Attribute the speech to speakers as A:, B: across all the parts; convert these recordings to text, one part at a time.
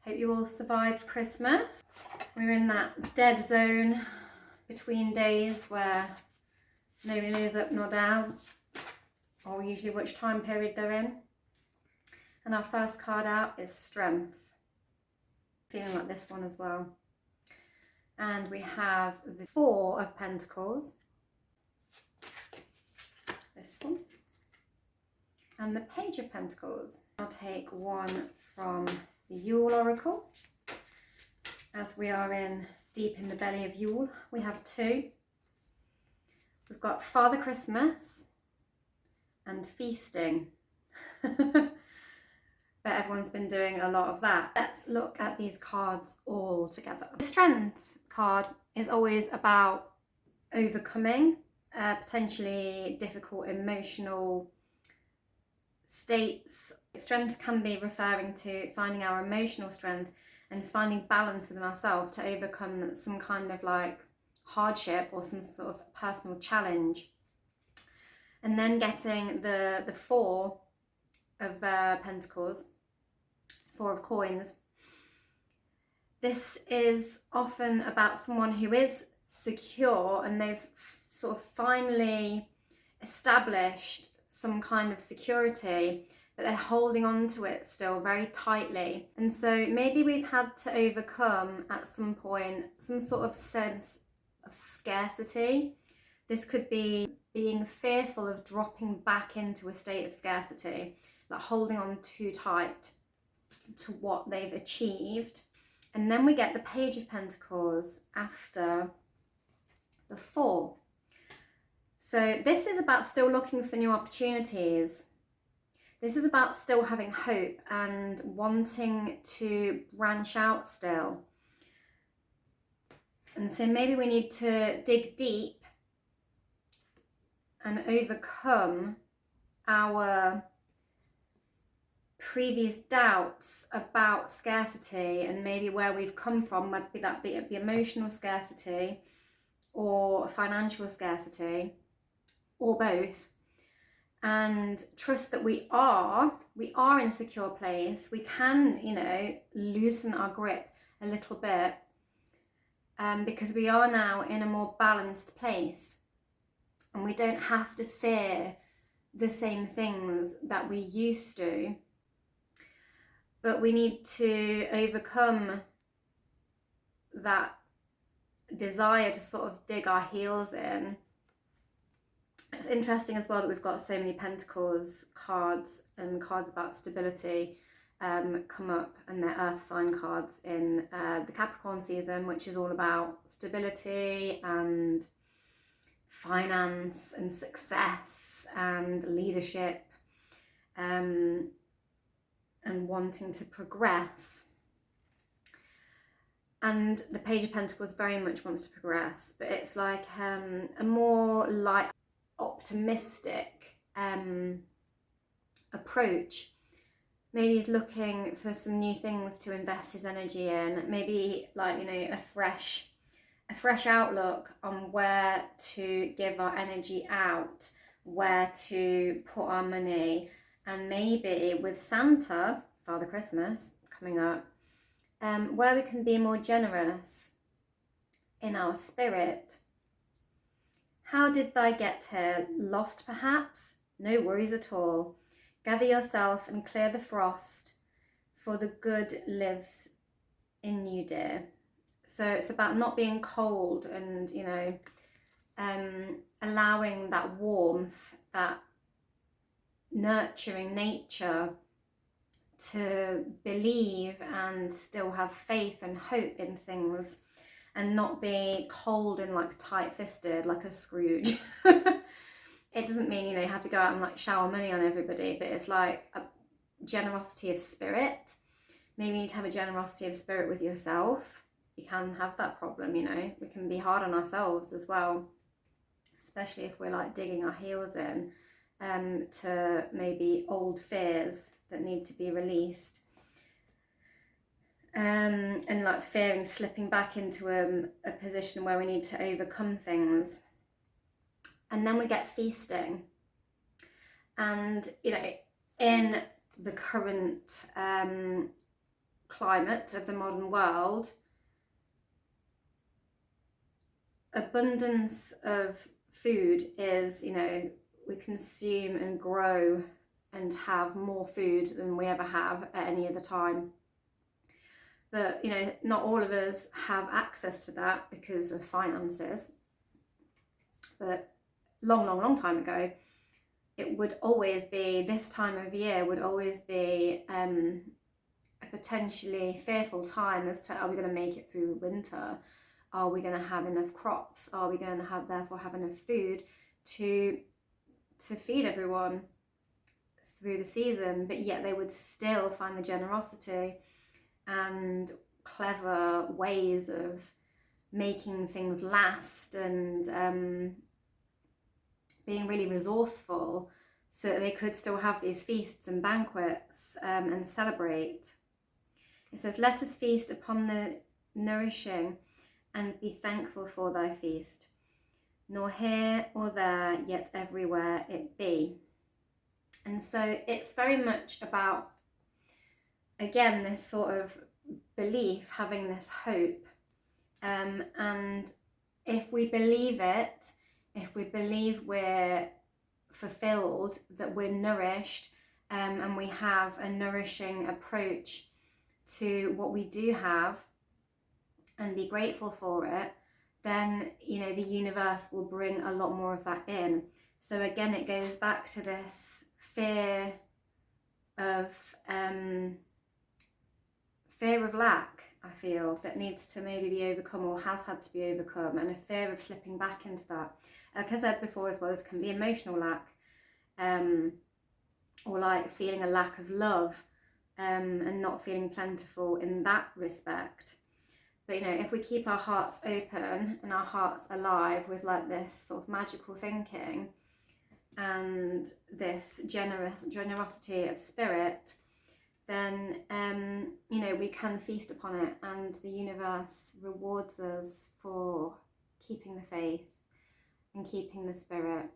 A: Hope you all survived Christmas. We're in that dead zone between days where nobody knows up nor down, or usually which time period they're in. And our first card out is Strength. Feeling like this one as well. And we have the Four of Pentacles. This one. And the Page of Pentacles. I'll take one from the Yule Oracle. As we are deep in the belly of Yule, we have two. We've got Father Christmas and Feasting. But everyone's been doing a lot of that. Let's look at these cards all together. The Strength card is always about overcoming potentially difficult emotional states. Strength can be referring to finding our emotional strength and finding balance within ourselves to overcome some kind of like hardship or some sort of personal challenge. And then getting the Four of Pentacles, Four of Coins. This is often about someone who is secure and they've sort of finally established some kind of security, but they're holding on to it still very tightly. And so maybe we've had to overcome at some point some sort of sense of scarcity. This could be being fearful of dropping back into a state of scarcity, like holding on too tight to what they've achieved. And then we get the Page of Pentacles after the Four. So this is about still looking for new opportunities. This is about still having hope and wanting to branch out still. And so maybe we need to dig deep and overcome our previous doubts about scarcity and maybe where we've come from, maybe that be emotional scarcity or financial scarcity or both, and trust that we are in a secure place. We can, loosen our grip a little bit because we are now in a more balanced place and we don't have to fear the same things that we used to. But we need to overcome that desire to sort of dig our heels in. It's interesting as well that we've got so many Pentacles cards and cards about stability come up, and they're Earth sign cards in the Capricorn season, which is all about stability and finance and success and leadership. And wanting to progress. And the Page of Pentacles very much wants to progress, but it's like a more like optimistic approach. Maybe he's looking for some new things to invest his energy in, maybe like, a fresh outlook on where to give our energy out, where to put our money. And maybe with Santa, Father Christmas, coming up, where we can be more generous in our spirit. How did thy get here? Lost perhaps? No worries at all. Gather yourself and clear the frost, for the good lives in you, dear. So it's about not being cold and, allowing that warmth, that nurturing nature to believe and still have faith and hope in things and not be cold and like tight-fisted like a Scrooge. It doesn't mean, you have to go out and like shower money on everybody, but it's like a generosity of spirit. Maybe you need to have a generosity of spirit with yourself. You can have that problem, we can be hard on ourselves as well, especially if we're like digging our heels in to maybe old fears that need to be released, and like fearing slipping back into a position where we need to overcome things. And then we get Feasting, and in the current climate of the modern world, abundance of food is, you know, we consume and grow and have more food than we ever have at any other time. But, you know, not all of us have access to that because of finances. But long time ago, it would always be, this time of year would always be a potentially fearful time as to, are we going to make it through winter? Are we going to have enough crops? Are we going to therefore have enough food to feed everyone through the season? But yet they would still find the generosity and clever ways of making things last, and being really resourceful so that they could still have these feasts and banquets and celebrate. It says, let us feast upon the nourishing and be thankful for thy feast, nor here or there, yet everywhere it be. And so it's very much about, again, this sort of belief, having this hope. And if we believe it, if we believe we're fulfilled, that we're nourished, and we have a nourishing approach to what we do have, and be grateful for it, then, you know, the universe will bring a lot more of that in. So again, it goes back to this fear of lack, I feel, that needs to maybe be overcome, or has had to be overcome, and a fear of slipping back into that. Like I said before as well, this can be emotional lack, or like feeling a lack of love, and not feeling plentiful in that respect. But, you know, if we keep our hearts open and our hearts alive with like this sort of magical thinking and this generosity of spirit, then, you know, we can feast upon it, and the universe rewards us for keeping the faith and keeping the spirit,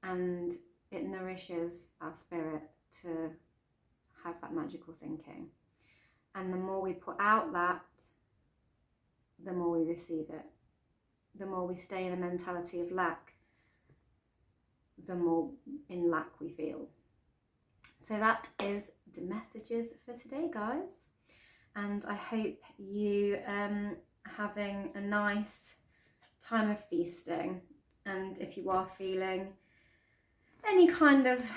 A: and it nourishes our spirit to have that magical thinking. And the more we put out that, the more we receive it. The more we stay in a mentality of lack, the more in lack we feel. So that is the messages for today, guys. And I hope you having a nice time of feasting. And if you are feeling any kind of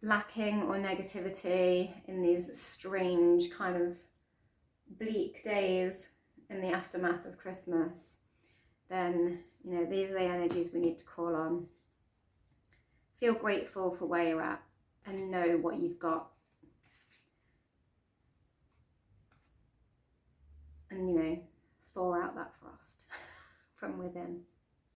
A: lacking or negativity in these strange kind of bleak days in the aftermath of Christmas, then, you know, these are the energies we need to call on. Feel grateful for where you're at and know what you've got. And, you know, thaw out that frost from within.